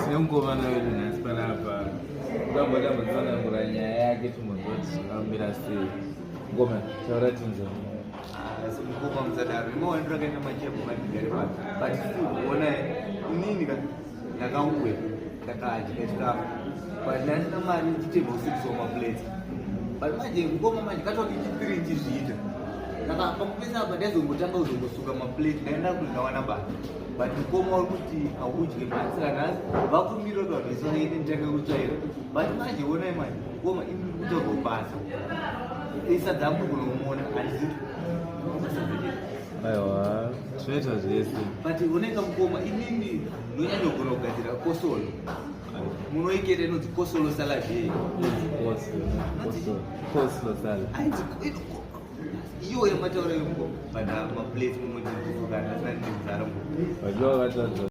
Nemukomana wedu nhasi panapa ukambotambodzanangura nyaya yake timbonzoti akamira sei. Ngoma taura tinzwa. Mukoma muzadaro imawanira kaita machefu madigari pano but kuona inini ndakauwe ndakadya chikafu but ndandina mari ndichitebva usikiso maplate but manje ngoma manje katoti chipiri nchizviita pakupesa apa ndaizongotanga kuzongosuka maplate ndaenda kuzikawana bata but mukoma uri kuti haudye mari saka nhasi vakumira kuti vanhu isaini nditanga kutsvaira but manje onai manje ngoma iri kutozopasa isadzamu kunomuona handizii aiwa zvinoita zvese but unenge mukoma inini nonyanyogona kugadzira kosolo munoiketa inonzi kosolo salad koslo salad iyo yemataura yemukoma but maplate mumwe ndizukana asina ndimuzara vajiwa vakatadzwa